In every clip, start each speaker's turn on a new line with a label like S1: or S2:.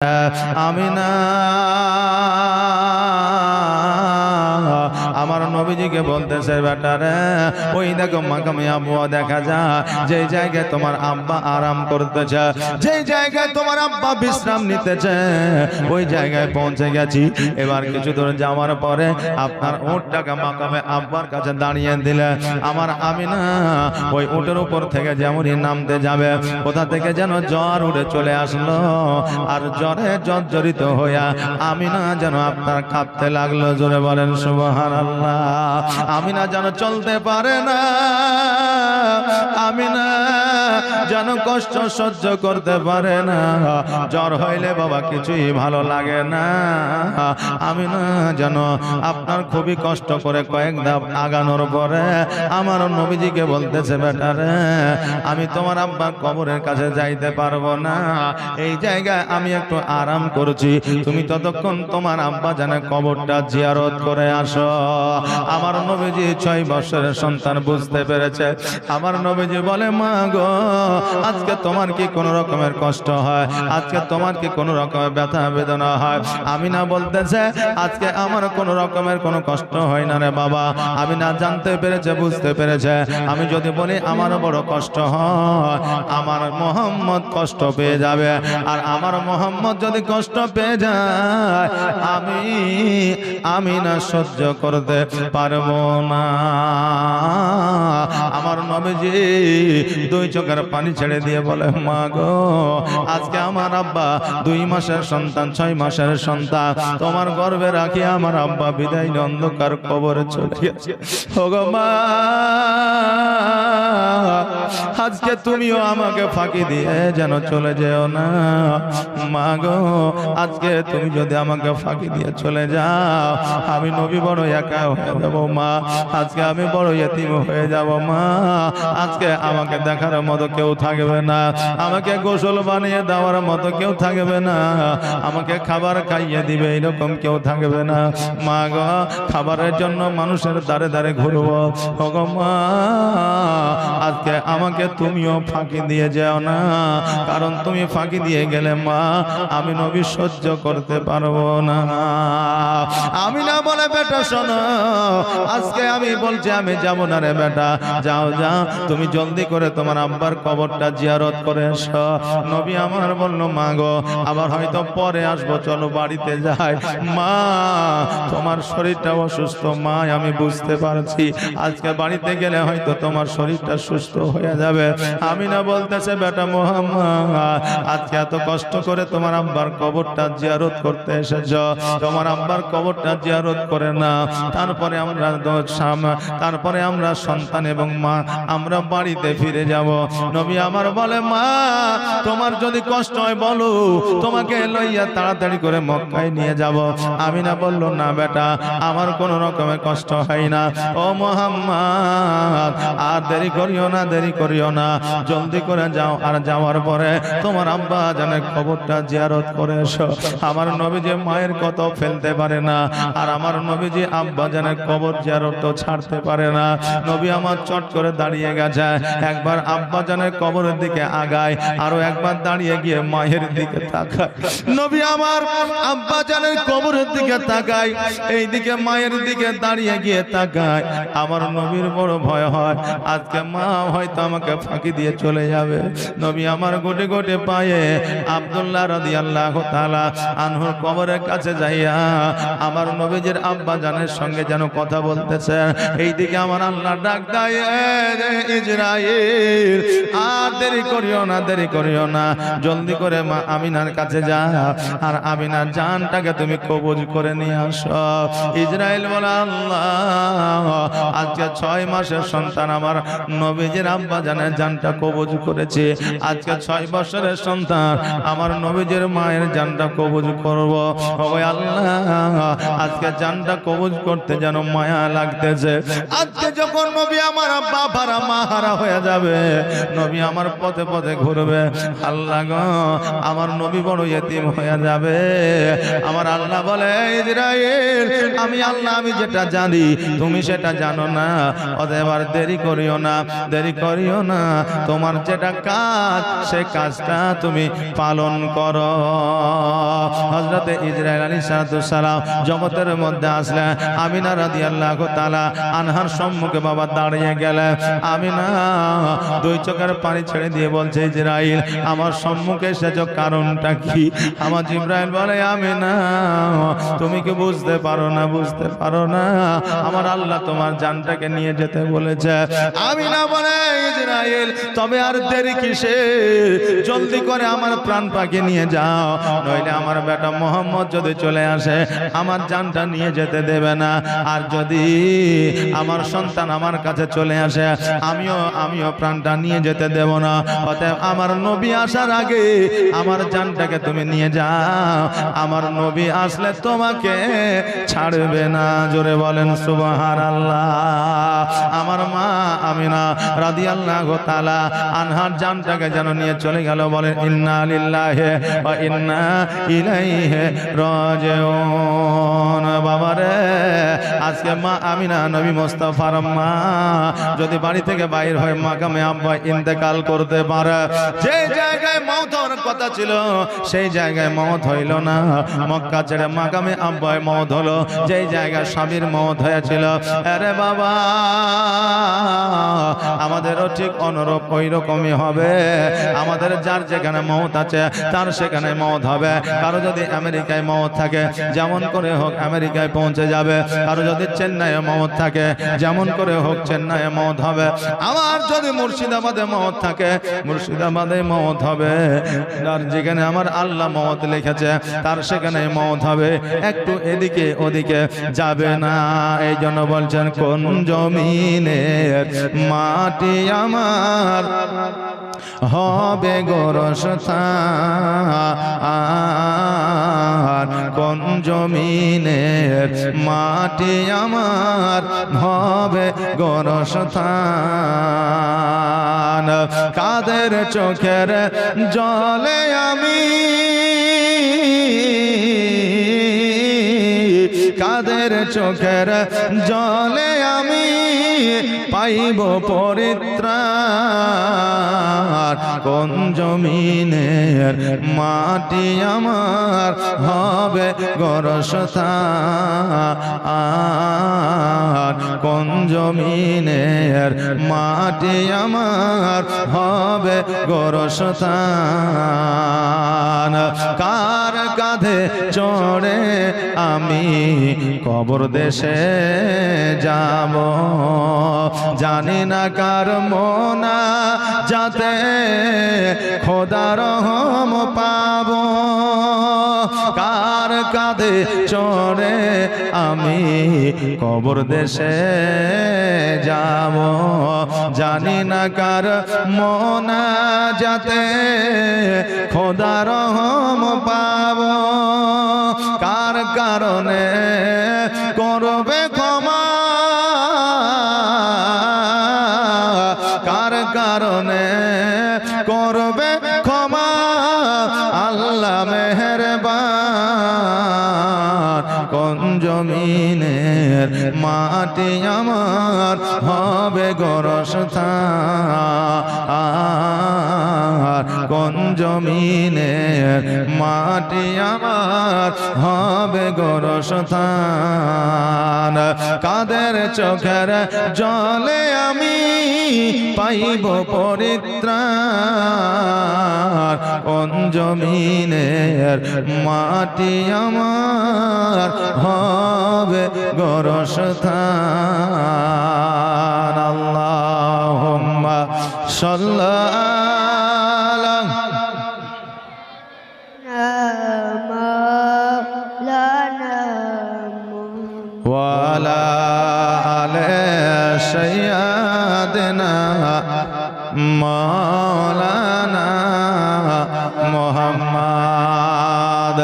S1: আমিনা আমার নবীজিকে বলতেছে বেটারে ওই দেখো মাকামে আবুয়া দেখা যায় যে জায়গায় তোমার আব্বা আরাম করতেছে, যে জায়গায় তোমার আব্বা বিশ্রাম নিতেছে ওই জায়গায় পৌঁছে গেছি। এবার কিছু দূর যাওয়ার পরে আপনার উটটাকে মাকামে আব্বার কাছে দাঁড়িয়ে দিলে আমার আমিনা ওই উটের উপর থেকে যেমনই নামতে যাবে কোথা থেকে যেন জ্বর উঠে চলে আসলো, আর জ্বরে জর্জরিত হইয়া আমিনা যেন আপনার কাঁপতে লাগলো। জোরে বলেন সুবহানাল্লাহ। আমিনা যেন চলতে পারে না, আমিনা যেন কষ্ট সহ্য করতে পারে না, জ্বর হইলে বাবা কিছুই ভালো লাগে না। আমিনা যেন আপনার খুবই কষ্ট করে কয়েক ধাপ আগানোর পরে আমার নবীজিকে বলতেছে বেটারে আমি তোমার আব্বার কবরের কাছে যাইতে পারবো না, এই জায়গায় আমি একটু আরাম করছি, তুমি ততক্ষণ তোমার আব্বা জানে কবরটা জিয়ারত করে আসো। আমার নবীজি 6 বছরের সন্তান বুঝতে পেরেছে। আমার নবীজি বলে মা গো আজকে তোমার কি কোনো রকমের কষ্ট হয়, আজকে তোমার কি কোনো রকমের ব্যথা বেদনা হয়? আমিনা বলতেছে আজকে আমার কোনো রকমের কোনো কষ্ট হয় না রে বাবা। আমিনা জানতে পেরেছে, বুঝতে পেরেছে আমি যদি বলি আমার বড় কষ্ট হয় আমার মোহাম্মদ কষ্ট পেয়ে যাবে, আর আমার মোহাম্মদ যদি কষ্ট পেয়ে যায় আমি না সহ্য করতে পারবো না। আমার নবীজি 2 চোখের পানি ছেড়ে দিয়ে বলে মা গো আজকে আমার আব্বা 2 মাসের সন্তান 6 মাসের সন্তান তোমার গর্ভে রাখি আমার আব্বা বিদায় অন্ধকার কবরে চলে গেছে। ওগো মা আজকে তুমিও আমাকে ফাঁকি দিয়ে যেন চলে যেও না। মা গো আজকে তুমি যদি আমাকে ফাঁকি দিয়ে চলে যাও আমি নবী বড় একা হয়ে যাব মা, আজকে আমি বড় ইতিম হয়ে যাব মা, আজকে আমাকে দেখার মতো কেউ থাকবে না, আমাকে গোসল বানিয়ে দেওয়ার মতো কেউ থাকবে না, আমাকে খাবার খাইয়ে দিবে এরকম কেউ থাকবে না। মা গো খাবারের জন্য মানুষের দ্বারে দ্বারে ঘুরবো, ওগো মা আজকে আমাকে তুমিও ফাঁকি দিয়ে যাও না, কারণ তুমি ফাঁকি দিয়ে গেলে মা আমি নবী সহ্য করতে পারবো না। আমি না বলে বেটা শোনো আজকে আমি বলছি আমি যাব না রে বেটা, যাও যাও তুমি জলদি করে তোমার আব্বার কবরটা জিয়ারত করে এসো। নবী আমার বলল মা গো আবার হয়তো পরে আসবো, চলো বাড়িতে যাই। মা তোমার শরীরটা অসুস্থ মা আমি বুঝতে পারছি, আজকে বাড়িতে গেলে হয়তো তোমার শরীরটা সুস্থ হয়ে যাবে। আমি না বলতেছে বেটা মোহাম্মদ আজকে এত কষ্ট করে তোমার আব্বার কবরটা জিয়ারত করতে এসেছ, তোমার আব্বার কবরটা জিয়ারত করে না, তারপরে আমরা সন্তান এবং মা আমরা বাড়িতে ফিরে যাব। নবী আমার বলে মা তোমার যদি কষ্ট হয় বলো তোমাকে লইয়া তাড়াতাড়ি করে মক্কায় নিয়ে যাব। আমি না বলল না বেটা আমার কোনো রকমের কষ্ট হয় না, ও মোহাম্মদ আর দেরি করিও না, দেরি করিও না, জলদি করে যাও, আর যাওয়ার পরে তোমার আব্বা জানে খবরটা জিয়ারত করে এসো। আমার নবীজি মায়ের কত ফেলতে পারে না, আর আমার নবীজি আব্বা জানে কবর জিয়ারত ছাড়তে পারে না। নবী আমার চট করে দাঁড়িয়ে গেছে, একবার আব্বা জানের কবরের দিকে আগায়, আরো একবার দাঁড়িয়ে গিয়ে মায়ের দিকে তাকায়। নবী আমার আব্বা জানের কবরের দিকে তাকায়, এইদিকে মায়ের দিকে দাঁড়িয়ে গিয়ে তাকায়। আমার নবীর বড় ভয় হয় আজকে মা হয়তো আমাকে ফাঁকি দিয়ে চলে যাবে। নবী আমার গোটে গোটে পায়ে আব্দুল্লাহ রাদিয়াল্লাহু তাআলা আনহুর কবরের কাছে যাইয়া আমার নবীজির আব্বা জানের সঙ্গে যেন কথা বলতেছে। এইদিকে আমার আল্লাহ ডাক দেয় ইসরাইল আর দেরি করিও না, দেরি করিও না, জলদি করে মা আমিনার কাছে যা, আর আমিনার জানটাকে তুমি কবজ করে নিয়ে আসো। ইসরাইল বলে আল্লাহ আজকে 6 মাসের সন্তান আমার নবীজির আব্বা জানের জানটা কবজ করেছে, আজকে 6 বছরের সন্তান আমার নবীজির মায়ের জানটা কবজ করব। ওই আল্লাহ আজকে জানটা কবজ করতে যেন মায়া লাগতেছে। আজকে যখন নবী আমার আব্বা পারা মাহারা হয়ে যাবে, নবী আমার পথে পথে ঘুরবে। আল্লাহ গো, আমার নবী বড় ইতিম হয়ে যাবে। আমার আল্লাহ বলে, ইসরাইল, আমি আল্লাহ, আমি যেটা জানি তুমি সেটা জানো না, অতএব আর দেরি করিও না, দেরি করিও না। তোমার যেটা কাজ সে কাজটা তুমি পালন করো। হযরতে ইসরাইল আলাইহিস সালাম জগতের মধ্যে আসলেন। আমিনা রাদিয়াল্লাহু তাআলা আনহার সম্মুখে বাবা দাঁড়িয়ে গেলেন। আমিনা দুই চোখের পানি ছেড়ে দিয়ে বলছে, ইসরাইল, আমার সম্মুখে এসেছো কারণটা কি? আমার জিবরাইল বলে, আমিনা, তুমি কি বুঝতে পারো না, বুঝতে পারো না? আমার আল্লাহ তোমার জানটাকে নিয়ে যেতে বলেছে। আমিনা বলে, ইসরাইল, তবে আর দেরি কিসে? জলদি করে আমার প্রাণ পাখি নিয়ে যাও, নইলে আমার বেটা মোহাম্মদ যদি চলে আসে আমার জানটা নিয়ে যেতে দেবে না। আর যদি আমার সন্তান আমার কাছে চলে আসে আমিও প্রাণটা নিয়ে যেতে দেব না। অতএব আমার নবী আসার আগে আমার জানটাকে তুমি নিয়ে যাও, আমার নবী আসলে তোমাকে ছাড়বে না। জোরে বলেন সুবহানাল্লাহ। আমার মা আমিনা রাদিয়াল্লাহু তাআলা আনহার জানটাকে যেন নিয়ে চলে গেল। বলেন, ইন্না লিল্লাহি ওয়া ইন্না ইলাইহি রাজিউন। বাবারে, আজকে মা আমিনা নবী মুস্তাফার মা যদি বাড়ি থেকে বাইর হয় মাকামে আব্বা ইন্তেকাল করতে পারে, যে জায়গায় মওত হওয়ার কথা ছিল সেই জায়গায় মওত হইল না। মক্কা ছেড়ে মাকামে আব্বায় মওত হলো, যেই জায়গায় স্বামীর মওত হয়েছিল। আরে বাবা, আমাদেরও ঠিক অনুরূপ ওই রকমই হবে। আমাদের যার যেখানে মওত আছে তার সেখানে মওত হবে। কারো যদি আমেরিকায় মওত থাকে, যেমন করে হোক আমেরিকায় পৌঁছে যাবে। কারো যদি চেন্নাইয়ে মওত থাকে, যেমন করে হোক চেন্নাইয়ে মওত হবে। আমার যদি মুর্শিদাবাদে মওত থাকে, মুর্শিদাবাদে মওত হবে। আর যেখানে আমার আল্লাহ মওত লিখেছে তার সেখানে মওত হবে, একটু এদিকে ওদিকে যাবে না। এই জন্য বলছেন, কোন জমিনের মাটি আমার হবে গোরস্থান, কোন জমিনের মাটি আমার হবে গোরস্থান। কাদের চোখের জলে আমি, কাদের চোখের জলে আমি পাইব পরিত্রাণ, কোন জমিনের মাটি আমার হবে গোরস্থান, কোন জমিনের মাটি আমার হবে গোরস্থান। কার কাঁধে চড়ে আমি কবর দেশে যাব, জানি না কার মোনা যাতে খোদা রহম পাব। কার কাঁধে চড়ে আমি কবর দেশে যাব, জানি না কার মোনা যাতে খোদা রহম পাব। কার কারণে করবে ক্ষমা, কার কারণে করবে ক্ষমা আল্লাহ মেহেরবান। কোন জমিনের মাটি আমার হবে গোরস্থান, কোন জমিনের মাটি আমার হবে গোরস্থান। কাদের চোখের জলে আমি পাইব পরিত্রাণ, কোন জমিনের মাটি আমার হবে গোরস্থান। আল্লাহুম্মা সাল্লি ওয়ালা আলে সাইয়্যিদিনা মাওলানা মুহাম্মদ।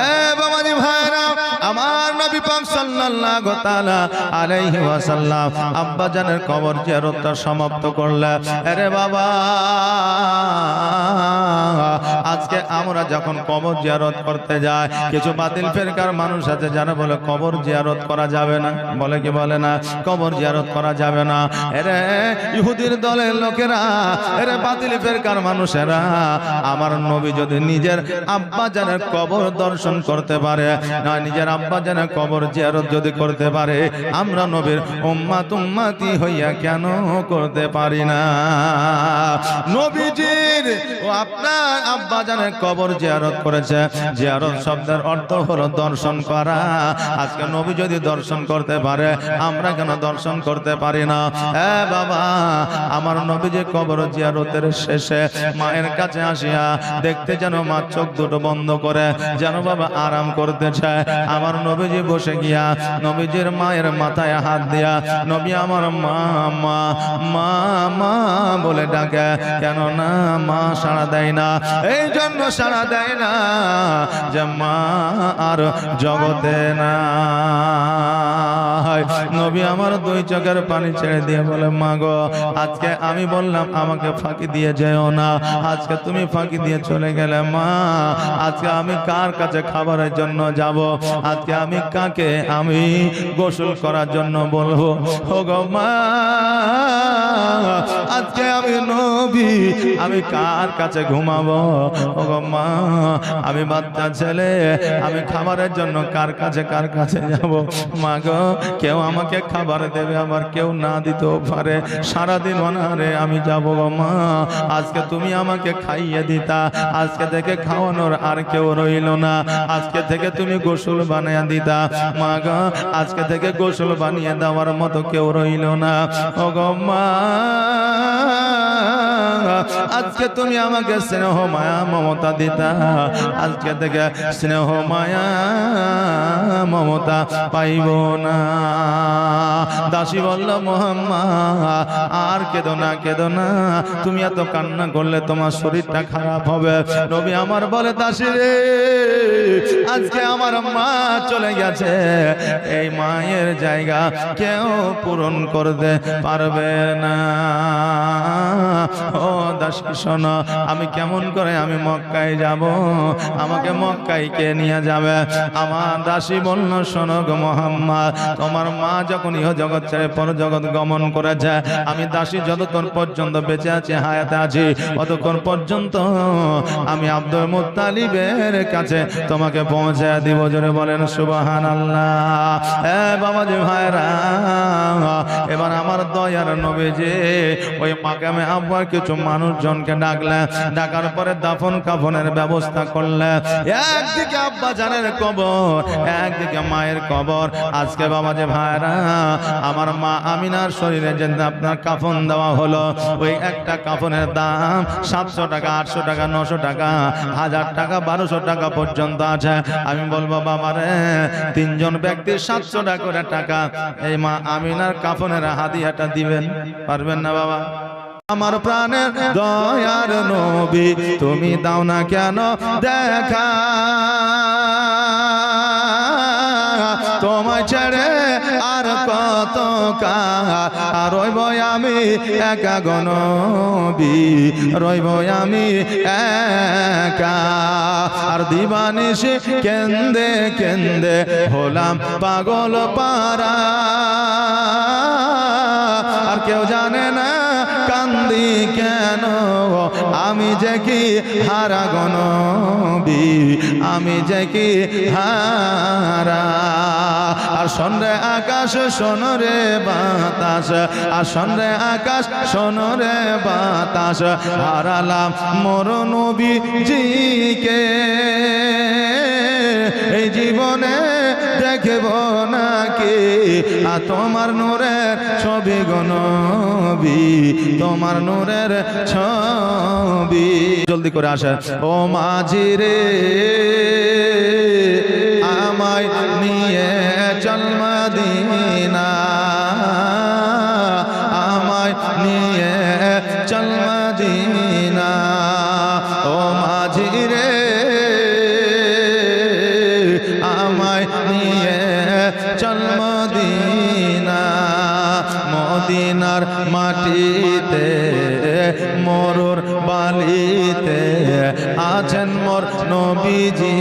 S1: এ বাবাজি ভাইরা, আমার নবী পাক পাক সাল্লাল্লাহু তাআলা আলাইহি ওয়াসাল্লাম আব্বা জানের কবর জিয়ারতটা সমাপ্ত করলেন। আরে বাবা, আজকে আমরা যখন কবর জিয়ারত করতে যাই, কিছু বাতিল ফেরকার মানুষ আছে যারা বলে কবর জিয়ারত করা যাবে না, বলে কি বলে না, কবর জিয়ারত করা যাবে না। এরে ইহুদির দলের লোকেরা, এরে বাতিল ফেরকার মানুষেরা, আমার নবী যদি নিজের আব্বা জানের কবর দর্শন করতে পারে, না নিজের আব্বা জানের কবর জিয়ারত যদি করতে পারে, আমরা নবীর উম্মাত উম্মতি হইয়া কেন করতে পারি না? নবীজির ও আপনার আব্বা জানের কবর জিয়ারত করেছে। জিয়ারত শব্দের অর্থ হলো দর্শন করা। আজকে নবী যদি দর্শন করতে পারে, আমরা কেন দর্শন করতে পারি না? এ বাবা, আমার নবী যে কবর জিয়ারতের শেষে মায়ের কাছে আসিয়া দেখতে যেন মা চোখ দুটো বন্ধ করে যেন বাবা আরাম করতে চায়। আমার নবীজি বসে গিয়া নবীজির মায়ের মাথায় হাত দিয়া নবী আমার মা মা মা মা বলে ডাকে, কেন না মা সাড়া দেয় না? এই জন্য সাড়া দেয় না যে মা আর জগতে না। নবী আমার দুই চোখের পানি ছেড়ে দিয়ে বলে, মা গো, আজকে আমি বললাম আমাকে ফাঁকি দিয়ে যেও না, আজকে তুমি ফাঁকি দিয়ে চলে গেলে মা। আজকে আমি কার কাছে খাবারের জন্য যাব? আজকে আমি কাকে আমি গোসল করার জন্য বলবো? ও গো মা, আজকে আমি নবী আমি কার কাছে ঘুমাবো? ও গো মা, আমি বাচ্চা ছেলে, আমি খাবারের জন্য কার কাছে যাব? মা গো, কেউ আমাকে খাবার দেবে, আবার কেউ না দিতেও পারে। সারাদিন অনাহারে আমি যাব গো মা। আজকে তুমি আমাকে খাইয়ে দিতা, আজকে থেকে খাওয়ানোর আর কেউ রইল না। আজকে থেকে তুমি গোসল বানিয়ে দিতা, মা গো, আজকে থেকে গোসল বানিয়ে দেওয়ার মতো কেউ রইল না। ও গো মা, আজকে তুমি আমাকে স্নেহ মায়া মমতা দিতা, আজকে থেকে স্নেহ মায়া মমতা পাইব না। দাসী বলল, মুহাম্মদ আর কেঁদো না, কেঁদো না, তুমি এত কান্না করলে তোমার শরীরটা খারাপ হবে। নবী আমার বলে, দাসী রে, আজকে আমার মা চলে গেছে, এই মায়ের জায়গা কেউ পূরণ করতে পারবে না। ও দাসী শোনো, আমি কেমন করে আমি মক্কায় যাব? আমাকে মক্কায় কে নিয়ে যাবে? আমার দাসী বলল, শোনো গো মুহাম্মদ, তোমার মা যখন ইহ জগৎ ছেড়ে পর জগৎ গমন করেছে, আমি দাসী যতক্ষণ পর্যন্ত বেঁচে আছি, হায়াতে আছি, ততক্ষণ পর্যন্ত আমি আব্দুল মুত্তালিবের কাছে তোমাকে পৌঁছে দিব। জোরে বলেন সুবহানাল্লাহ। এ বাবাজি ভাইরা, এবার আমার দয়ার নবীজি ওই মাকামে আব্বার কিছু মানুষজনকে ডাকলেন, ডাকার পরে দাফন কাফনের ব্যবস্থা করলেন। একদিকে আব্বা জানের কবর, একদিকে মায়ের কবর। আজকে বাবাজি ভাইরা, আমার মা আমিনার শরীরে যে আপনার কাফন দেওয়া হলো, ওই একটা কাফনের দাম 700 টাকা, 800 টাকা, 900 টাকা, 1000 টাকা, 1200 টাকা পর্যন্ত আছে। আমি বলবো বাবারে, 3 জন ব্যক্তির 700 টাকা করে টাকা এই মা আমিনার কাফনের হাদিয়াটা দিবেন, পারবেন না বাবা? আমার প্রাণের দয়ার নবী, তুমি দাও না কেন দেখা? তোমায় ছেড়ে আর কত কাল রইব আমি একা গো নবী, রইব আমি একা। আর দিবানিশি কেন্দে কেন্দে হলাম পাগল পারা, আর কেউ জানে না কান্দি কেন, আমি যে কি হারা গো নবী, আমি যে কি হারা। আর শোনে আকাশ শোনো রে বাতাস, আর শোনে আকাশ শোনো রে বাতাস, হারালাম মোর নবীজিকে, এই জীবনে দেখব নাকি আর তোমার নূরের ছবি গো নবী, তোমার নূরের ছবি। জলদি করে আসে, ও মাঝি রে আমায় নিয়ে চল মদিনা, আমায় নিয়ে চল মদিনা। ও মাঝি রে আমায় নিয়ে মাটিতে মরুর বালিতে আছেন মোর নবীজি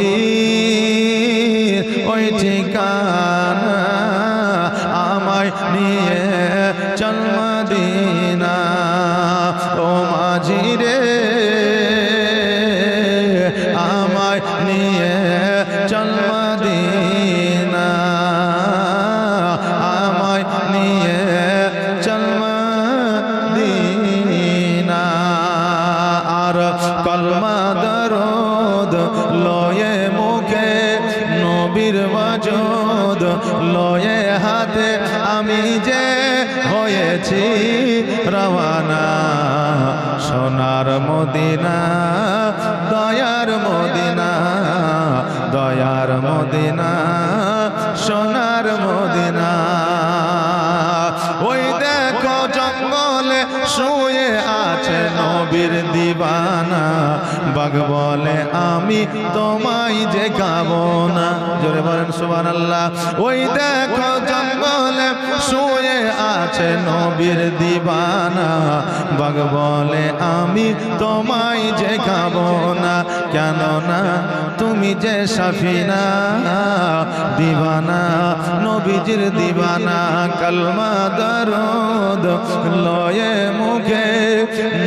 S1: ওই ঠিকানা আমায় নিয়ে চল মদিনা ও মাঝি রে আমায় নিয়ে চল মদিনা আমায় নিয়ে চল মদিনা আর কলমা দরুদ লয়ে মুখে নবীর ওয়াজুদ লয়ে হাতে আমি যে হয়েছি রওয়ানা সোনার মদিনা দয়ার মদিনা দয়ার মদিনা সোনার মদিনা ওই দেখো জঙ্গলে শুয়ে আছে নবীর দিবানা বাঘ বলে আমি তোমায় যে খাবো না জোরে বলেন সুবহানাল্লাহ ওই দেখো জঙ্গলে শুয়ে আছে নবীর দিবানা বাঘ বলে আমি তোমায় যে খাবো না কেন না তুমি যে সাফিনা দিবানা নবীজির দিবানা কলমা দরুদ লয়ে মুখে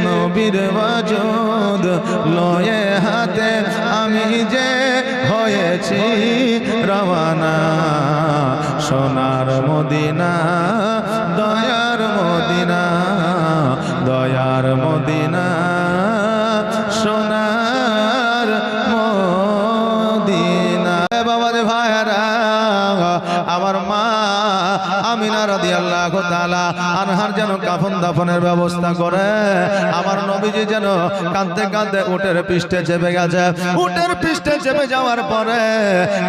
S1: নবীর ওয়াজুদ লয়ে হাতে আমি যে হয়েছি রওয়ানা সোনার মদিনা দয়ার মদিনা দয়ার মদিনা সোনার মদিনা বাবা রে ভাইরা আমার মা আমিনা রাদিয়াল্লাহু তাআলা আনহার যেন কাফন দাফনের ব্যবস্থা করে আমার নবীজি যেন কাঁদতে কাঁদতে উটের পৃষ্ঠে চেপে গেছে উটের পৃষ্ঠে চেপে যাওয়ার পরে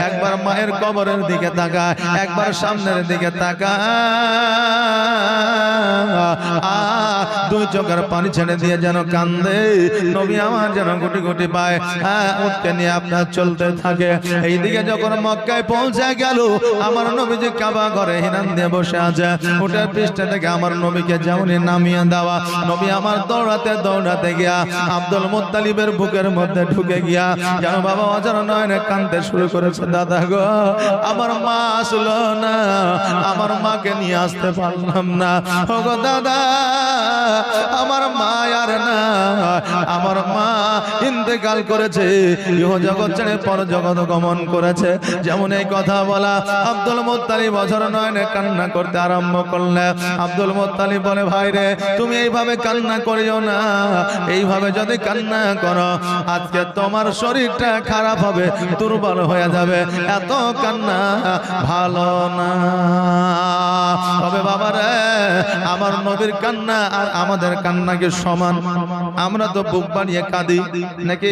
S1: একবার মায়ের কবরের দিকে তাকায় একবার সামনের দিকে তাকায় দুই চোখের পানি ছেড়ে দিয়ে যেন কান্দে নবী আমার যেন গুটি গুটি পায় উটকে নিয়ে আপনার চলতে থাকে এইদিকে যখন মক্কায় পৌঁছে গেল আমার নবীজি কাবা ঘরে হিনান দিয়ে বসে আছে উটের পৃষ্ঠে থেকে আমার নবীকে যেমনই নামিয়ে দেওয়া নবী আমার দৌড়াতে দৌড়াতে গিয়া আব্দুল মুত্তালিবের বুকের মধ্যে ঢুকে গিয়া যেন বাবা অজানা নয়নে কাঁদতে শুরু করেছে দাদা গো আমার মা আসলো না আমার মাকে নিয়ে আসতে পারলাম না ও গো দাদা আমার মা আর না আমার মা ইন্তেকাল করেছে ইহ জগৎ ছেড়ে পর জগৎ গমন করেছে যেমন এই কথা বলা আব্দুল মুত্তালিব অঝর নয়নে কান্না করতে আরম্ভ করলে আব্দুল মুত্তালিব বলে ভাই রে তুমি এইভাবে কান্না করিও না এইভাবে যদি কান্না করো আজকে তোমার শরীরটা খারাপ হবে দুর্বল হয়ে যাবে এত কান্না ভালো না তবে বাবা রে আমার নবীর কান্না আর আমাদের কান্না কি সমান আমরা তো বুক বানিয়ে কাঁদি নাকি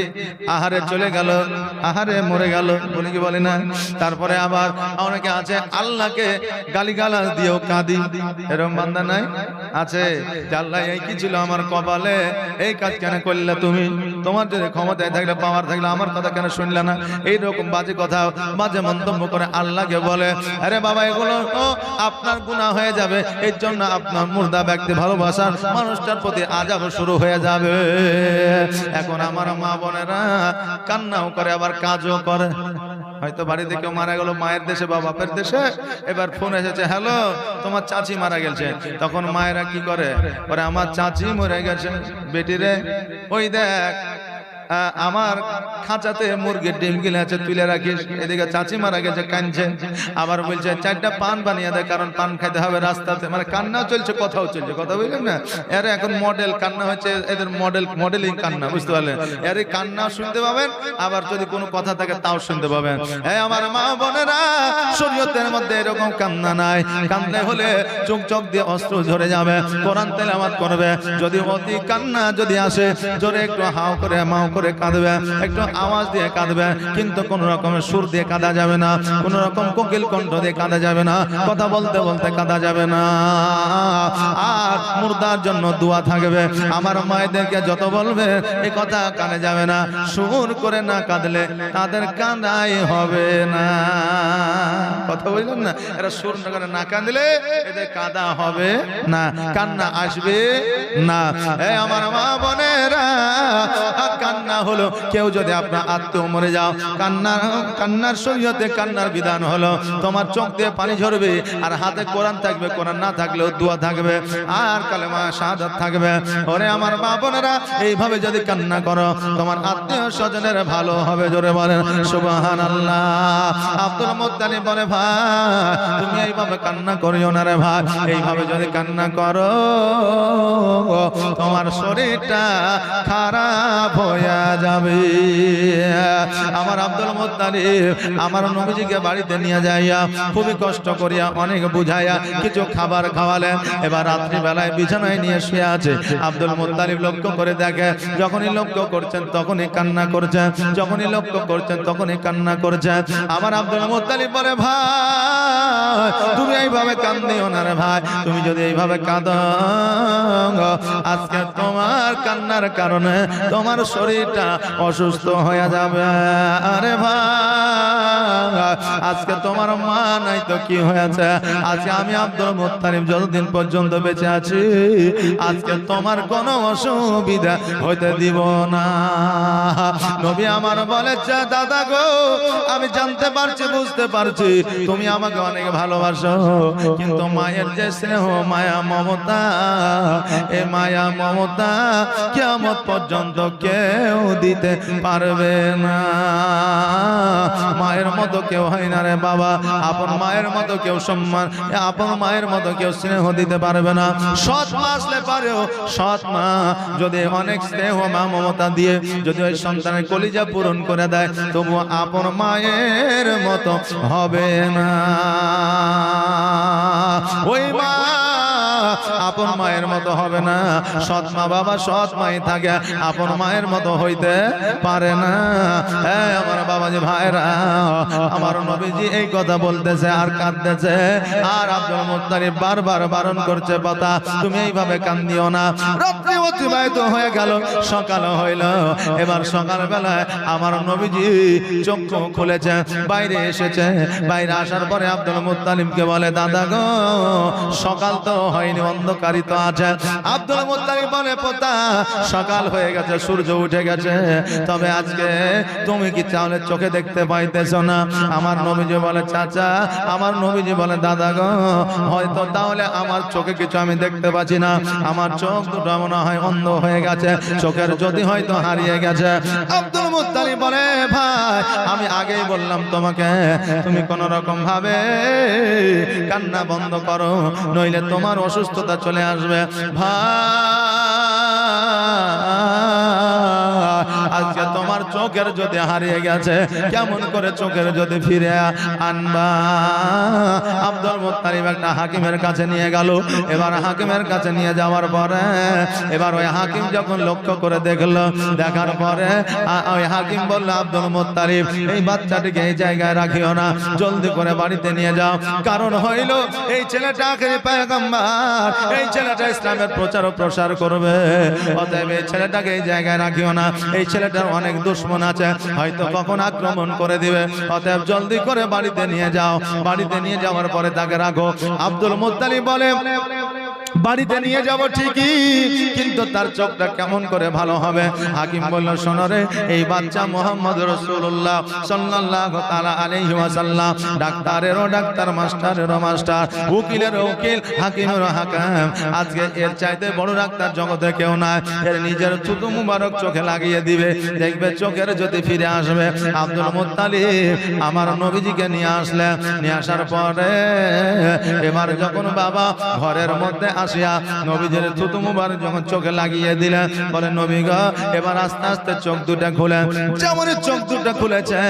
S1: আহারে চলে গেল আহারে মরে গেল বলে কি বলে না তারপরে আবার অনেকে আছে আল্লাহকে গালিগালাজ দিয়েও কাঁদি এরকম বান্দা নাই আছে যে আল্লাহ এই কি ছিল আমার কপালে এই কাজ কেন করলে তুমি তোমার যদি ক্ষমতায় থাকলে পাওয়ার থাকলে আমার কথা কেন শুনলে না এইরকম বাজে কথা বাজে মন্তব্য করে আল্লাহকে বলে আরে বাবা এগুলো আপনার গুনাহ হয়ে যাবে এর জন্য আপনার মুর্দা ব্যক্তি ভালোবাসার মানুষটার প্রতি আযাব শুরু হয়ে যাবে এখন আমার মা বোনেরা কান্নাও করে আবার কাজও করে হয়তো বাড়িতে কেউ মারা গেল মায়ের দেশে বা বাপের দেশে এবার ফোন এসেছে হ্যালো তোমার চাচি মারা গেছে তখন মায়েরা কি করে পরে আমার চাচি মরে গেছে বেটিরে ওই দেখ আমার খাঁচাতে মুরগির ডিম গিলে আছে তুলে রাখিস এদিকে চাচি মারা গেছে কাঁদছে আবার বলছে চারটা পান বানিয়ে দেয় কারণ পান খাইতে হবে রাস্তাতে মানে কান্না চলছে কথাও চলছে কথা বুঝলেন না এর এখন মডেল কান্না হচ্ছে এদের মডেলিং কান্না বুঝতে পারলেন এর কান্না শুনতে পাবেন আবার যদি কোনো কথা থাকে তাও শুনতে পাবেন আমার মা বোনেরা শরীয়তের মধ্যে এরকম কান্না নাই কান্দলে হলে চোখ দিয়ে অস্ত্র ঝরে যাবে কোরআন তেলাওয়াত করবে যদি অতি কান্না যদি আসে জোরে একটু হাও করে মাও করে করে কাঁদবে, একটু আওয়াজ দিয়ে কাঁদবে, কিন্তু কোন রকমের সুর দিয়ে কাঁদা যাবে না, কোন রকম কোকিল কণ্ঠ দিয়ে কাঁদা যাবে না, কথা বলতে বলতে কাঁদা যাবে না। আর মুর্দার জন্য দোয়া থাকবে। আমার মায়েদেরকে যত বলবে এই কথা কানে যাবে না, সুর করে না কাঁদলে তাদের কান্নাই হবে না। কথা বললেন না, এরা সুর করে না কাঁদলে এদের কাঁদা হবে না, কান্না আসবে না। এই আমার মা বোনেরা, কান্না হলো কেউ যদি আপনার আত্মীয় মরে যাও, কান্নার শরীয়তে কান্নার বিধান হলো তোমার চোখ দিয়ে পানি ঝরবে, আর হাতে কোরআন থাকবে, কোরআন না থাকলেও দোয়া থাকবে, আর কালেমা শাহাদাত থাকবে। ওরে আমার মা বোনেরা, এইভাবে যদি কান্না করো তোমার আত্মীয় স্বজনের ভালো হবে। জোরে বলেন সুবহানাল্লাহ। আব্দুল মুত্তালিব বলে, ভাই তুমি এইভাবে কান্না করিও না রে ভাই, এইভাবে যদি কান্না করো তোমার শরীরটা খারাপ হয়ে যাবে। আমার আব্দুল মুত্তালিব আমার নবীজিকে বাড়িতে নিয়ে যাইয়া খুবই কষ্ট করিয়া অনেক বুঝাইয়া কিছু খাবার খাওয়ালেন। এবার রাত্রি বেলায় বিছানায় নিয়ে শুয়ে আছে। আব্দুল মুত্তালিব লক্ষ্য করে দেখে, যখনই লক্ষ্য করছেন তখনই কান্না করছেন, যখনই লক্ষ্য করছেন তখনই কান্না করছেন। আমার আব্দুল মুত্তালিব বলে, ভাই তুমি এইভাবে কান্দিও না রে ভাই, তুমি যদি এইভাবে কাঁদো আজকে তোমার কান্নার কারণে তোমার শরীরটা অসুস্থ হয়ে যাবে। আরে ভাই আজকে তোমার মা নাই তো কি হয়েছে, আজকে আমি আব্দুল মুত্তালিব যতদিন পর্যন্ত বেঁচে আছি আজকে তোমার কোনো অসুবিধা হইতে দিব না। নবী আমার বলেছে, দাদা গো আমি জানতে পারছি, বুঝতে পারছি তুমি আমাকে অনেক ভালোবাসো, কিন্তু মায়ের যে স্নেহ, মায়া মমতা, এই মায়া মমতা কিয়ামত পর্যন্ত কেউ দিতে পারবে না। মায়ের মতো কেউ হয় না রে বাবা, আপন মায়ের মতো কেউ সম্মান, আপন মায়ের মতো কেউ স্নেহ দিতে পারবে না। সৎ মা আসলে পারেও, সৎ মা যদি অনেক স্নেহ মা মমতা দিয়ে যদি ওই সন্তানের কলিজা পূরণ করে দেয়, তবু আপন মায়ের মতো হবে না। ওই মা আপন মায়ের মতো হবে না। সৎ মা বাবা সৎ মাই থাকে, আপন মায়ের মতো হইতে পারে না। হ্যাঁ আমার বাবাজি ভাইরা, আমার নবীজি এই কথা বলতেছে আর কাঁদতেছে, আর আব্দুল মুত্তালিব বারবার বারণ করছে, বাতা তুমি এইভাবে কান্দিও না। রাত্রি অতিবাহিত হয়ে গেল, সকাল হইল। এবার সকাল বেলায় আমার নবীজি চক্ষু খুলেছে, বাইরে এসেছে। বাইরে আসার পরে আব্দুল মুত্তালিবকে বলে, দাদা গো সকাল তো হয়নি, অন্ধকারই তো আছে। আব্দুল মুত্তালিব বলে, পোতা সকাল হয়ে গেছে, সূর্য উঠে গেছে, তবে আজকে তুমি কি তাহলে চোখে দেখতে পাইতেছ না? আমার নবীজি বলে, চাচা, আমার নবীজি বলে, দাদা গো হয়তো তাহলে আমার চোখে কিছু আমি দেখতে পাচ্ছি না, আমার চোখ দুটো মনে হয় অন্ধ হয়ে গেছে, চোখের জ্যোতি হয়তো হারিয়ে গেছে। আব্দুল মুত্তালিব বলে, ভাই আমি আগেই বললাম তোমাকে, তুমি কোন রকম ভাবে কান্না বন্ধ করো, নইলে তোমার অসুস্থতা চলে আসবে। আজকে তোমার চোখের যদি হারিয়ে গেছে, কেমন করে চোখের যদি ফিরে আনবা? আব্দুল মুত্তালিব একটা হাকিমের কাছে নিয়ে গেল। এবার হাকিমের কাছে নিয়ে যাওয়ার পরে এবার ওই হাকিম যখন লক্ষ্য করে দেখলো, দেখার পরে ওই হাকিম বলল, আব্দুল মুত্তালিব এই বাচ্চাটিকে এই জায়গায় রাখিও না, জলদি করে বাড়িতে নিয়ে যাও। কারণ হইল এই ছেলেটা আখেরি পয়গম্বর, এই ছেলেটা ইসলামের প্রচার ও প্রসার করবে, অতএব এই ছেলেটাকে এই জায়গায় রাখিও না, এই ছেলেটার অনেক দুশমন আছে, হয়তো কখন আক্রমণ করে দিবে, অতএব জলদি করে বাড়িতে নিয়ে যাও। বাড়িতে নিয়ে যাওয়ার পরে তাকে রাখো। আব্দুল মুত্তালিব বলে, বাড়িতে নিয়ে যাব ঠিকই, কিন্তু তার চোখটা কেমন করে ভালো হবে? হাকিম বলল, শোনো রে, এই বাচ্চা মুহাম্মদ রাসূলুল্লাহ সাল্লাল্লাহু তাআলা আলাইহি ওয়াসাল্লাম ডাক্তারেরও ডাক্তার, মাস্টারেরও মাস্টার, উকিলেরও উকিল, হাকিমেরও হাকিম। আজকে এর চাইতে বড় ডাক্তার জগতে কেউ নাই। এর নিজের থুতু মুবারক চোখে লাগিয়ে দিবে, দেখবে চোখের জ্যোতি ফিরে আসবে। আব্দুল মুত্তালিব আমার নবীজিকে নিয়ে আসলেন। নিয়ে আসার পরে এবার যখন বাবা ঘরের মধ্যে আসিয়া নবীজির থুতু মুবারক যখন চোখে লাগিয়ে দিলেন, বলে নবী গো এবার আস্তে আস্তে চোখ দুটা খুলে, যেমন চোখ দুটা খুলেছে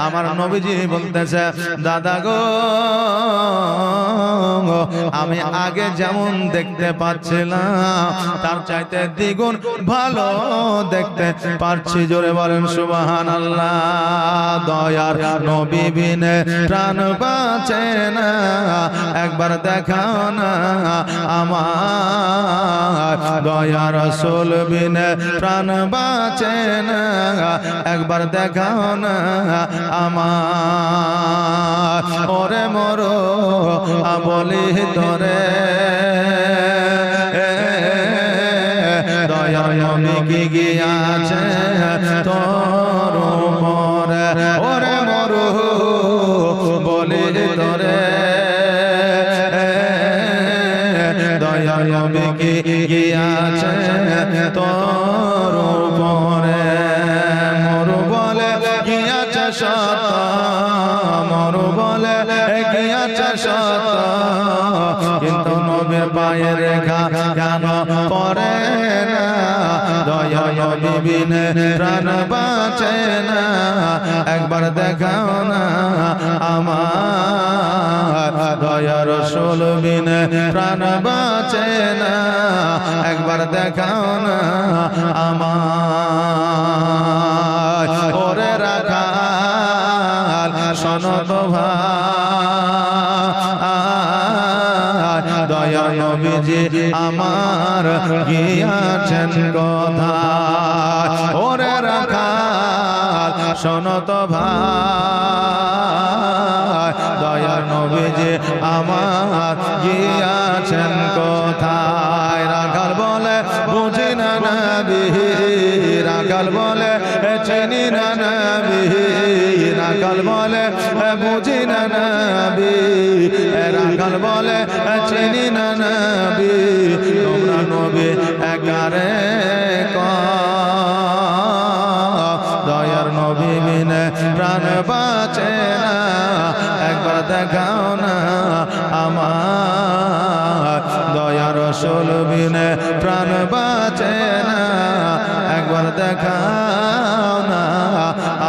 S1: আমার নবীজি বলতেছে, দাদা গো আমি আগে যেমন দেখতে পাচ্ছিলাম তার চাইতে দ্বিগুণ ভালো দেখতে পারছি। জোরে বলেন সুবহানাল্লাহ। দয়ার নবী বিনে প্রাণ বাঁচে না, একবার দেখাও না আমার। দয়ার রাসূল বিনে প্রাণ বাঁচে না, একবার দেখাও না আমার। ওরে মরো বলি তোরে দয়ার নবী কি গিয়াছে তোর উপরে। ওরে মরো বলি তোরে দয়ার নবী কি গিয়াছে তোর উপরে। মরু বলে গিয়াছে সত, মরু বলে গিয়াছে সত, কিন্তু নবীর পায়ের রেখা কেন পড়ে না। দয়া নবী বিনে প্রাণ বাঁচে না, একবার দেখাও না আমার। দয়া রাসূল বিনে প্রাণ বাঁচে না, একবার দেখাও না আমার। ওরে রাখাল শোনো তো ভাই, দয়া নবীজি আমার গিয়াছেন কোথায়। ওরে রাখাল শোনো তো ভাই, দয়া নবীজি আমার গিয়াছেন কোথায়। রাখাল বলে বুঝি না নবী, রাখাল বলে চিনি না নবী, রাখাল বলে বুঝি না নবী, রাখাল বলে চিনি না নবী। তোমরা নবী একারে দয়ার নবী বিনে প্রাণ বাঁচে না, একবার দেখাও না আমার। দয়ার রাসূল বিনে প্রাণ বাঁচে না, একবার দেখাও না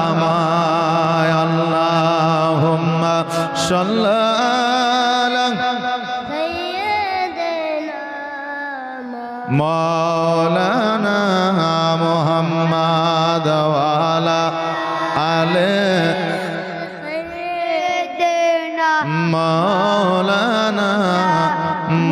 S1: আমায়। আল্লাহুম্মা সাল্লি আলা সাইয়্যিদিনা মাওলানা মুহাম্মাদ ওয়া আলা আলি সাইয়্যিদিনা মাওলানা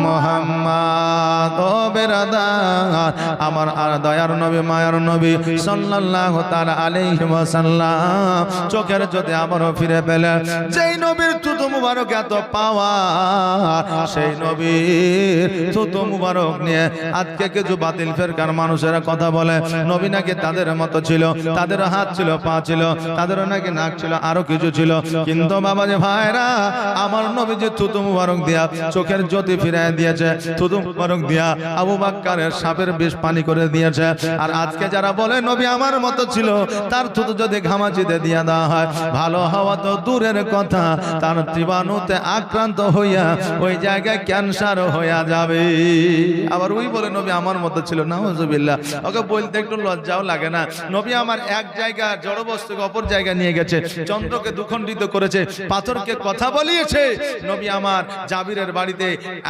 S1: মুহাম্মদ। ও বেরাদার আমার আর দয়ার নবী মায়ার নবী সাল্লাল্লাহু তাআলা আলাইহি ওয়াসাল্লাম চোখের যদি আবারও ফিরে পেলেন, যেই নবীর থুতু মুবারক এত পাওয়ার, সেই নবীর থুতু মুবারক নিয়ে আজকে কিছু বাতিল ফেরকার মানুষেরা কথা বলে নবী নাকি তাদের মতো ছিল, তাদের হাত ছিল, পা ছিল, তাদেরও নাকি নাক ছিল, আরো কিছু ছিল। কিন্তু বাবা যে ভাইরা, আমার নবী যে থুতু মুবারক দিয়া চোখের জ্যোতি ফিরিয়ে দিয়েছে, থুতু মুবারক দিয়া আবু বকরের সাপের বিষ পানি করে দিয়েছে। আর আজকে যারা বলে নবী আমার মতো ছিল, তার থুতু যদি ঘামাচিতে দিয়া দেওয়া হয়, ভালো হওয়া তো দূরের কথা, তার জীবাণুতে আক্রান্ত হইয়া ওই জায়গায় ক্যান্সার হইয়া যাবে। আবার ওই বলে নবী আমার মতো ছিল, নাউজুবিল্লাহ। ওকে বলতে একটু লজ্জাও লাগে না। নবী আমার এক জায়গা জড় বস্তুকে অপর জায়গায় নিয়ে গেছে, চন্দ্রকে দুখণ্ডিত করেছে, পাথরকে কথা বলিয়েছে। নবী আমার জাবিরের বাড়িতে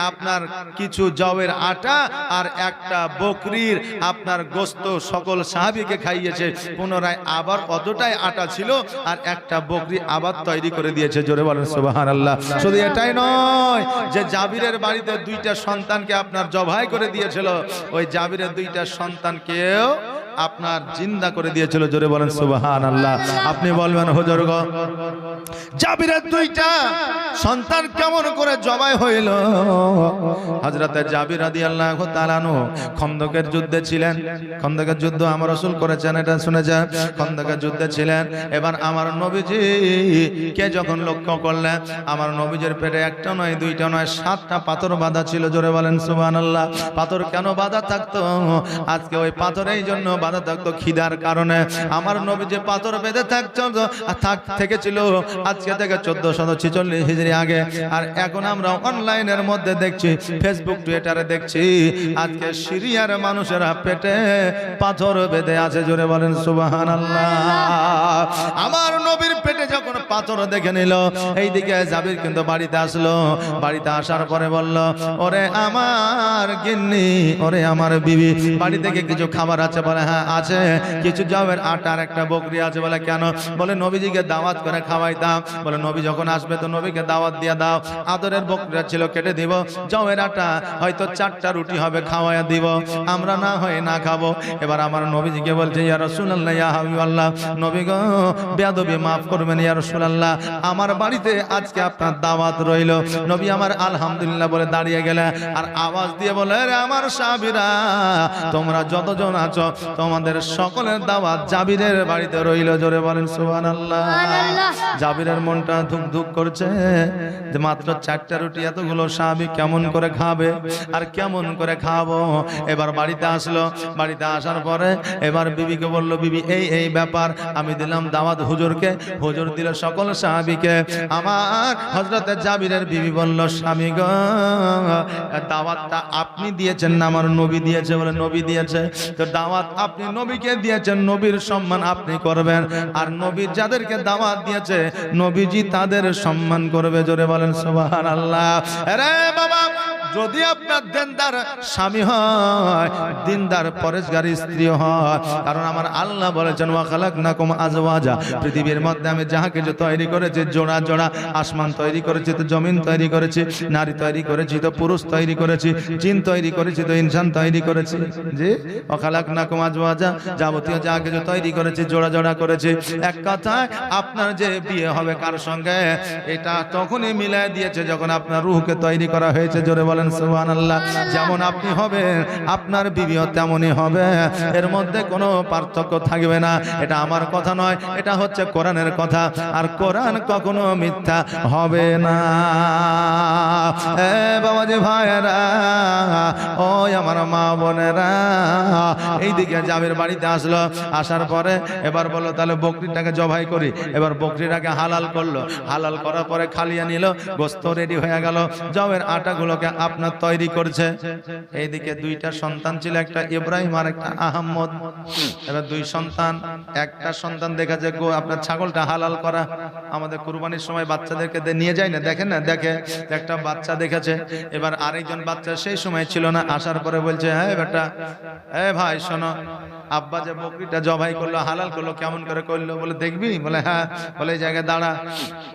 S1: আপনার কিছু জবের আটা আর একটা বকরির আপনার গোস্ত সকল সাহাবীকে খাইয়েছে। পুনরায় আবার অতটাই আটা ছিল আর একটা বকরি আবার তৈরি করে দিয়েছে। জোরে বলেন সুবহানাল্লাহ। শুধু এটাই নয় যে জাবিরের বাড়িতে দুইটা সন্তানকে আপনার জবাই করে দিয়েছিল, ওই জাবিরের দুইটা সন্তানকেও আপনার জিন্দা করে দিয়েছিল। জোরে বলেন সুবহানাল্লাহ। আপনি বলবেন হুজুর গো, জাবিরের দুইটা সন্তান কেমন করে জবাই হইল? হযরতে জাবির রাদিয়াল্লাহু তাআলা আনহু খন্দকের যুদ্ধে ছিলেন। খন্দকের যুদ্ধ আমার রাসূল করেছেন, এটা শুনেছেন। খন্দকের যুদ্ধে ছিলেন। এবার আমার নবীজি কে যখন লক্ষ্য করলেন, আমার নবীজির পেটে একটা নয়, দুইটা নয়, 7টা পাথর বাঁধা ছিল। জোরে বলেন সুবহানাল্লাহ। পাথর কেন বাঁধা থাকতো? আজকে ওই পাথর এই জন্য বাধা থাকতো খিদার কারণে। আমার নবী যে পাথর বেঁধে থেকেছিল আজকে থেকে 1446 হিজরি আগে। আর এখন আমরা অনলাইনের মধ্যে দেখছি, ফেসবুক টুইটারে দেখছি, আজকে সিরিয়ার মানুষেরা পেটে পাথর বেঁধে আছে। জোরে বলেন সুবহানাল্লাহ। আমার নবীর পেটে যখন পাথর দেখে নিল, এইদিকে জাবির কিন্তু বাড়িতে আসলো। বাড়িতে আসার পরে বলল, ওরে আমার গিন্নি, ওরে আমার বিবি, বাড়ি থেকে কিছু খাবার আছে? বলে হ্যাঁ আছে। কিছু জবের আটা আর একটা বকরি আছে। বলে কেন? বলে নবীজিকে দাওয়াত করে খাওয়াইতাম। বলে নবী যখন আসবে তো নবীকে দাওয়াত দিয়ে দাও। আদরের বকরিটা ছিল, কেটে দিব। জবের আটা হয়তো 4টা রুটি হবে, খাওয়াইয়া দিব, আমরা না হয় না খাবো। এবার আমার নবীজিকে বলছে, ইয়া রাসূলুল্লাহ, ইয়া হাবিবাল্লাহ, নবী গো বেয়াদবি মাফ করবেন ইয়া রাসূলুল্লাহ, আমার বাড়িতে আজকে আপনার দাওয়াত রইল। নবী আমার আলহামদুলিল্লাহ বলে দাঁড়িয়ে গেলেন আর আওয়াজ দিয়ে বলে, রে আমার সাহাবীরা, তোমরা যতজন আছো তোমাদের সকলের দাওয়াত জাবিরের বাড়িতে রইল। জোরে বলেন সুবহানাল্লাহ। জাবিরের মনটা ধুক ধুক করছে যে মাত্র 4টা রুটি এতগুলো সাহাবী কেমন করে খাবে আর কেমন করে খাবো। এবার বাড়িতে আসলো। বাড়িতে আসার পরে এবার বিবিকে বলল, বিবি এই ব্যাপার, আমি দিলাম দাওয়াত হুজুরকে, হুজুর দিল সকল সাহাবীকে। আমার হযরতে জাবিরের বিবি বলল, স্বামী গো, দাওয়াতটা আপনি দিয়েছেন না আমার নবী দিয়েছে? বলে নবী দিয়েছে। তো দাওয়াত আপনি নবীকে দিয়েছেন, নবীর সম্মান আপনি করবেন, আর নবী যাদেরকে দাওয়াত দিয়েছে নবীজি তাদের সম্মান করবে। জোরে বলেন সুবহানাল্লাহ। আরে বাবা, যদি আপনার দিনদার স্বামী হয়, দিনদার পরেশগারী স্ত্রী হয়, কারণ আমার আল্লাহ বলেছেন, ওয়া খালাকনাকুম আজওয়াজা, পৃথিবীর মধ্যে আমি যাহা কিছু তৈরি করেছি জোড়া জোড়া, আসমান তৈরি করেছি তো জমিন তৈরি করেছি, নারী তৈরি করেছি তো পুরুষ তৈরি করেছি, জিন তৈরি করেছি তো ইনসান তৈরি করেছি। জি, ওয়া খালাকনাকুম আজওয়াজা, যাবতীয় যাহা কিছু তৈরি করেছি জোড়া জোড়া করেছি। এক কথায় আপনার যে বিয়ে হবে কার সঙ্গে, এটা তখনই মিলাই দিয়েছে যখন আপনার রূহকে তৈরি করা হয়েছে। জোরে বলেন সুবহানাল্লাহ। যেমন আপনি হবেন আপনার বিবিও তেমনই হবে, এর মধ্যে কোনো পার্থক্য থাকবে না। এটা আমার কথা নয়, এটা হচ্ছে কোরআনের কথা, আর কোরআন কখনো মিথ্যা হবে না। এ বাবাজি ভাইরা, ওই আমার মা বোনেরা, এইদিকে জাবির বাড়িতে আসলো। আসার পরে এবার বললো, তাহলে বকরিটাকে জবাই করি। এবার বকরিটাকে হালাল করলো। হালাল করার পরে খালিয়া নিল, গোস্ত রেডি হয়ে গেল। জবের আটাগুলোকে আপনার তৈরি করছে। এইদিকে 2টা সন্তান ছিল, একটা ইব্রাহিম আর একটা আহমদ। এবার 2 সন্তান, একটা সন্তান দেখা যায় আপনার ছাগলটা হালাল করা। আমাদের কুরবানির সময় বাচ্চাদেরকে নিয়ে যায় না, দেখেন না, দেখে একটা বাচ্চা দেখেছে। এবার আরেকজন বাচ্চা সেই সময় ছিল না, আসার পরে বলছে, হ্যাঁ বেটা, ভাই শোনো, আব্বা যে বকরিটা জবাই করলো, হালাল করলো, কেমন করে করলো? বলে দেখবি? বলে হ্যাঁ। বলে এই জায়গায় দাঁড়া।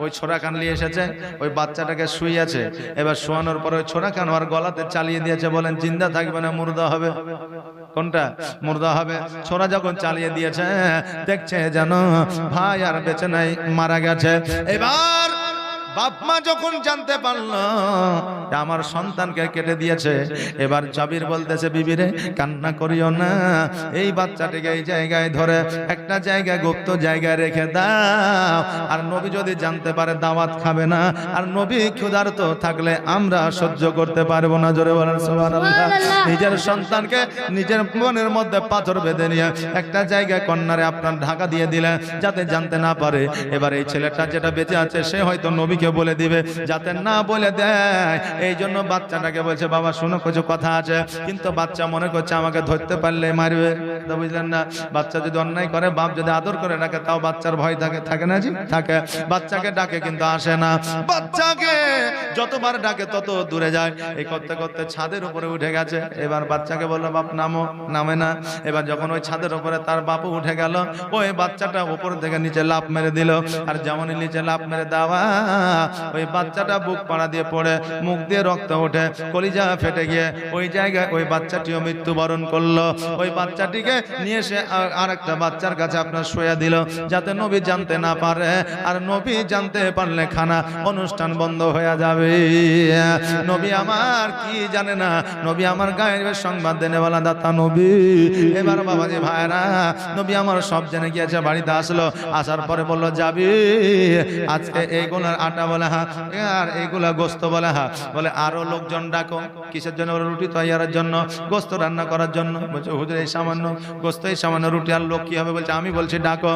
S1: ওই ছোরা কান নিয়ে এসেছে, ওই বাচ্চাটাকে শুইয়াছে। এবার শোয়ানোর পরে ওই ছোরা কান আর গলাতে চালিয়ে দিয়েছে। বলেন জিন্দা থাকবে না মুর্দা হবে? কোনটা? মুর্দা হবে। ছোরা যখন চালিয়ে দিয়েছে, দেখছে যেন ভাই আর বেঁচে নাই, মারা গেছে। এবার বাপ মা যখন জানতে পারলো আমার সন্তানকে কেটে দিয়েছে, এবার জাবির বলতেছে, বিবিরে কান্না করিও না, এই বাচ্চাটিকে এই জায়গায় ধরে একটা জায়গায় গুপ্ত জায়গায় রেখে দাও। আর নবী যদি জানতে পারে দাওয়াত খাবে না, আর নবী ক্ষুধার্ত থাকলে আমরা সহ্য করতে পারবো না। জোরে বলেন সুবহানাল্লাহ। নিজের সন্তানকে নিজের মনের মধ্যে পাথর বেঁধে নিয়ে একটা জায়গায় কন্যারে আপনার ঢাকা দিয়ে দিলেন যাতে জানতে না পারে। এবার এই ছেলেটা যেটা বেঁচে আছে সে হয়তো নবীকে বলে দিবে, যাতে না বলে দেয়। এই জন্য বাচ্চাটাকে বলছে, বাবা শুনো, কিছু কথা আছে। কিন্তু বাচ্চা মনে করছে আমাকে ধরতে পারলে মারবে। বুঝলেন না? বাচ্চা যদি অন্যায় করে, বাপ যদি আদর করে ডাকে, তাও বাচ্চার ভয় থাকে না? জি থাকে। বাচ্চাকে ডাকে কিন্তু আসে না। বাচ্চাকে যতবার ডাকে তত দূরে যায়। এই করতে করতে ছাদের উপরে উঠে গেছে। এবার বাচ্চাকে বললো, বাপ নামো, নামে না। এবার যখন ওই ছাদের উপরে তার বাপু উঠে গেল, ওই বাচ্চাটা উপর থেকে নিচে লাফ মেরে দিল। আর যেমনই নিচে লাফ মেরে দেওয়া, ওই বাচ্চাটা বুক পাড়া দিয়ে পড়ে, মুখ দিয়ে রক্ত ওঠে, কলিজা ফেটে গিয়ে ওই জায়গায় ওই বাচ্চাটিও মৃত্যুবরণ করলো। ওই বাচ্চাটিকে নিয়ে এসে আর একটা বাচ্চার কাছে আপনার শোয়া দিল, যাতে নবী জানতে না পারে। আর নবী জানতে পারলে খানা অনুষ্ঠান বন্ধ হয়ে যাবে। নবী আমার কি জানে না, নবী আমার গায়ের সংবাদ দেনেওয়ালা দাতা নবী। এবার বাবাজি ভাইরা, নবী আমার সব জেনে গিয়েছে। বাড়িতে আসলো, আসার পরে বললো, যাবি আজকে এই গোনার আটা আপনারা বলে হ্যাঁ, আর এইগুলা গোস্ত বলে হ্যাঁ, বলে আরো লোকজন ডাকো। কিসের জন্য? বলে রুটি তৈয়ারের জন্য, গোস্ত রান্না করার জন্য। বলছে হুজুর এই সামান্য গোস্ত, এই সামান্য রুটি আর লোক কি হবে? বলছে আমি বলছি ডাকো।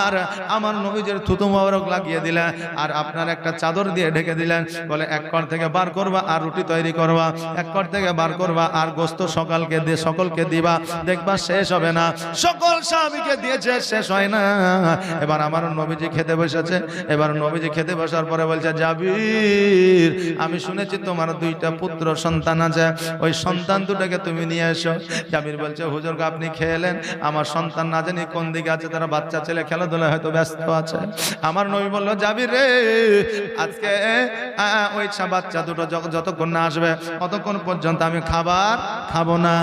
S1: আর আমার নবীজির থুতু মোবারক লাগিয়ে দিলেন, আর আপনার একটা চাদর দিয়ে ঢেকে দিলেন। বলে এক কর থেকে বার করবা আর রুটি তৈরি করবা, এক কর থেকে বার করবা আর গোস্ত সকলকে দিবা, দেখবা শেষ হবে না। সকল সাহাবীকে দিয়েছে, শেষ হয় না। এবার আমার নবীজি খেতে বসেছে। এবার নবীজি খেতে বসার পরে বলছে জাবির, আমি শুনেছি তোমার দুইটা পুত্র সন্তান আছে, ওই সন্তান দুটাকে তুমি নিয়ে এসো। জাবির বলছে হুজুর আপনি খেলেন, আমার সন্তান না জানি কোন দিকে আছে, তারা বাচ্চা ছেলে খেলাধুলা হয়তো ব্যস্ত আছে। আমার নবী বলল জাবির রে, আজকে ওই বাচ্চা দুটো যতক্ষণ না আসবে ততক্ষণ পর্যন্ত আমি খাবার খাবো না।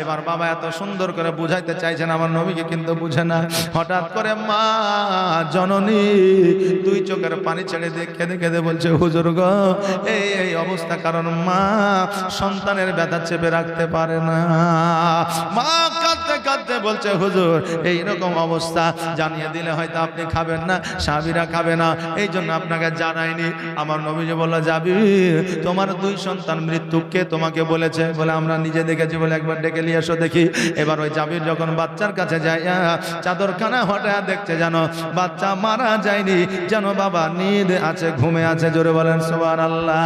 S1: এবার বাবা এত সুন্দর করে বুঝাইতে চাইছেন আমার নবীকে, কিন্তু বুঝে না। হঠাৎ করে মা জননী দুই চোখের পানি ছেড়ে দিয়ে কেঁদে কেঁদে বলছে হুজুর গো এই অবস্থা, কারণ মা সন্তানের ব্যথা চেপে রাখতে পারে না। মা কাঁদতে কাঁদতে বলছে হুজুর এইরকম অবস্থা, জানিয়ে দিলে হয়তো আপনি খাবেন না, সাহাবীরা খাবে না, এই জন্য আপনাকে জানাইনি। আমার নবীজি বলল যাবি, তোমার দুই সন্তান মৃত্যু কে তোমাকে বলেছে? বলে আমরা নিজে দেখেছি। বলে একবার ডেকে নিয়ে এসো দেখি। এবার ওই জাবির যখন বাচ্চার কাছে যায়, চাদরখানা হঠাৎ দেখছে যেন বাচ্চা মারা যায়নি, যেন বাবা নিদ আছে, ঘুমে আছে। জোরে বলেন সুবহানাল্লাহ।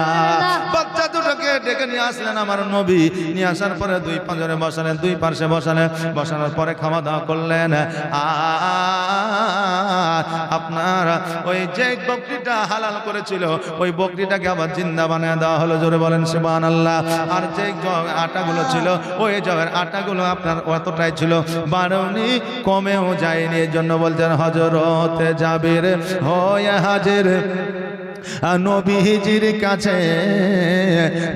S1: বাচ্চা দুটোকে ডেকে নিয়ে আসলেন আমার নবী। নিয়ে আসার পরে দুই পাঁজরে বসালেন, দুই পার্শ্বে বসানোর পরে খাওয়া দাওয়া করলেন। আপনার ওই যে বকরিটা হালাল করেছিল, ওই বকরিটাকে আবার জিন্দা বানিয়ে দেওয়া হলো। জোরে বলেন সুবহানাল্লাহ। আর যে আটাগুলো ছিল, ওই জবের আটাগুলো আপনার অতটাই ছিল, বাড়নি কমেও যায়নি। এর জন্য বলছেন হযরত জাবির হয়ে হাজির নবীজির কাছে,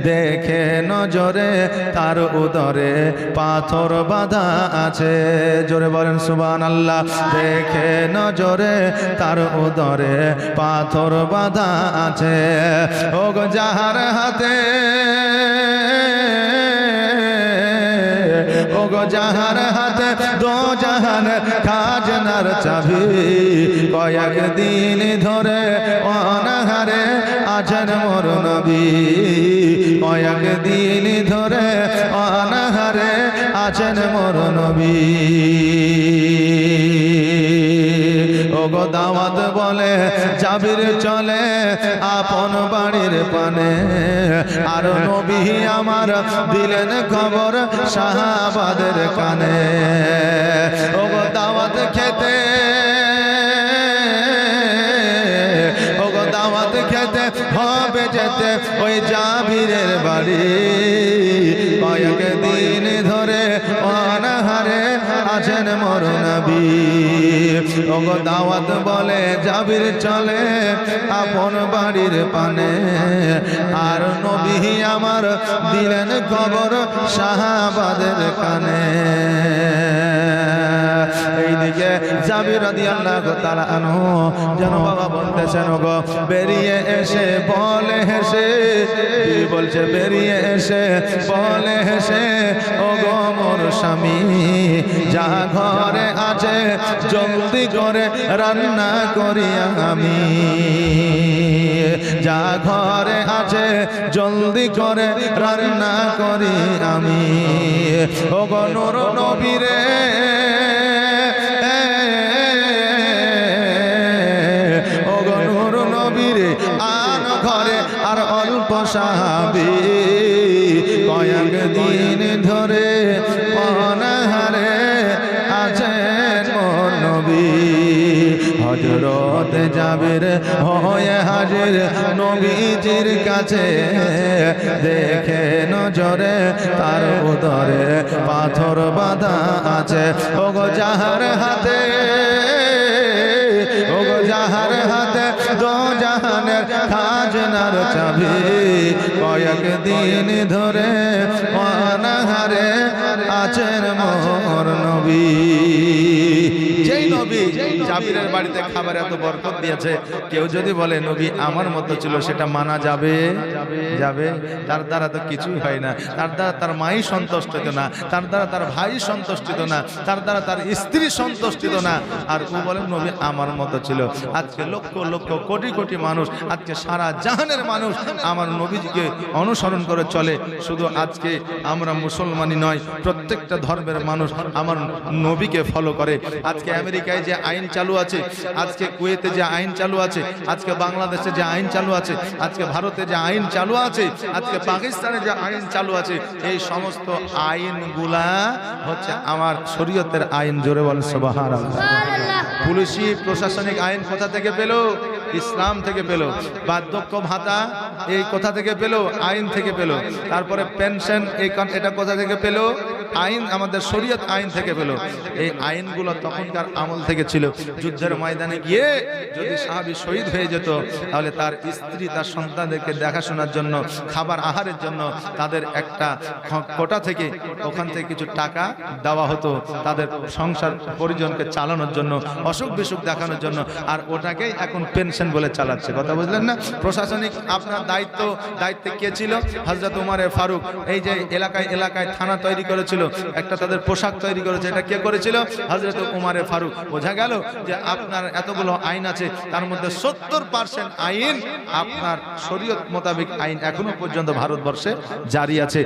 S1: দেখে নজরে তার উদরে পাথর বাঁধা আছে। জোরে বলেন সুবহানাল্লাহ। দেখে নজরে তার উদরে পাথর বাঁধা আছে। ও গো যাহার হাতে, ও গো যাহার হাতে দো জাহান খাজনার চাবি, কয়েক দিন ধরে অনাহারে আছেন মোর নবী, কয়েক দিন ধরে অনাহারে আছেন মোর নবী। ও গো দাওয়াত বলে জাবির চলে আপন বাড়ির পানে, আর নবী আমার দিলেন খবর সাহাবাদের কানে। ও গো দাওয়াত খেতে, ও গো দাওয়াত খেতে হবে যেতে ওই জাবিরের বাড়ি, কয়েক দিন ধরে অনাহারে আছেন মোর নবী। ও গো দাওয়াত বলে জাবির চলে আপন বাড়ির পানে, আর নবী আমার দিলেন খবর সাহাবাদের কানে। এইদিকে জাবির রাদিয়াল্লাহু তাআলা আনহু যেন বাবা বলতেছেন গো বেরিয়ে এসে বলে হেসে, বলছে বেরিয়ে এসে বলে হেসে ও গো মোর স্বামী, যা ঘরে আছে জলদি করে রান্না করি আমি, যা ঘরে আছে জলদি করে রান্না করি আমি। ও গো নূর নবীরে, ও গো নূর নবীরে আন ঘরে আর অল্প সাহাবী, কয়েক দিন ধরে অনাহারে আছেন মোর নবী। হযরত জাবির হয়ে হাজির নবীজির কাছে, দেখে নজরে তার উদরে পাথর বাঁধা আছে। ও গো যাহার হাতে, ও গো যাহার হাতে দো জাহানের খাজনার চাবি, কয়েক দিন ধরে অনাহারে আছেন মোর নবী। যেই নবী নবী জাবিরের বাড়িতে খাবার এত বরকত দিয়েছে, কেউ যদি বলে নবী আমার মতো ছিল, সেটা মানা যাবে? যাবে? তার দ্বারা তো কিছুই হয় না, তার দ্বারা তার মাই সন্তুষ্টিত না, তার দ্বারা তার ভাই সন্তুষ্টিত না, তার দ্বারা তার স্ত্রী সন্তুষ্টিত না, আর ও বলেন নবী আমার মতো ছিল। আজকে লক্ষ লক্ষ কোটি কোটি মানুষ, আজকে সারা জাহানের মানুষ আমার নবীজিকে অনুসরণ করে চলে। শুধু আজকে আমরা মুসলমানই নয়, প্রত্যেকটা ধর্মের মানুষ আমার নবীকে ফলো করে। আজকে আমেরিকায় যে আইন চালু আছে, আজকে কুয়েতে যে আইন চালু আছে, আজকে বাংলাদেশে যে আইন চালু আছে, আজকে ভারতে যে আইন চালু আছে, আজকে পাকিস্তানে যে আইন চালু আছে, এই সমস্ত আইনগুলা হচ্ছে আমার শরীয়তের আইন। জোরে বলেন সুবহানাল্লাহ। পুলিশি প্রশাসনিক আইন কোথা থেকে পেল? ইসলাম থেকে পেল। বার্ধক্য ভাতা এই কোথা থেকে পেল? আইন থেকে পেল। তারপরে পেনশন এটা কোথা থেকে পেল? আইন, আমাদের শরীয়ত আইন থেকে পেল। এই আইনগুলো তখনকার আমল থেকে ছিল। যুদ্ধের ময়দানে গিয়ে যদি সাহাবী শহীদ হয়ে যেত, তাহলে তার স্ত্রী তার সন্তানদেরকে দেখাশোনার জন্য, খাবার আহারের জন্য তাদের একটা কোটা থেকে, ওখান থেকে কিছু টাকা দেওয়া হতো তাদের সংসার পরিজনকে চালানোর জন্য, অসুখ বিসুখ দেখানোর জন্য, আর ওটাকেই এখন পেনশন বলে চালাচ্ছে। কথা বুঝলেন না? প্রশাসনিক আপনার দায়িত্বে কে ছিল? হযরত উমর ফারুক। এই যে এলাকায় এলাকায় থানা তৈরি করেছিল, একটা তাদের পোশাক তৈরি করেছে, এটা কে করেছিল? হযরত উমর ফারুক। বোঝা গেল যে আপনার এতগুলো আইন আছে, তার মধ্যে 70% আইন আপনার শরীয়ত মোতাবেক আইন এখনো পর্যন্ত ভারতবর্ষে জারি আছে।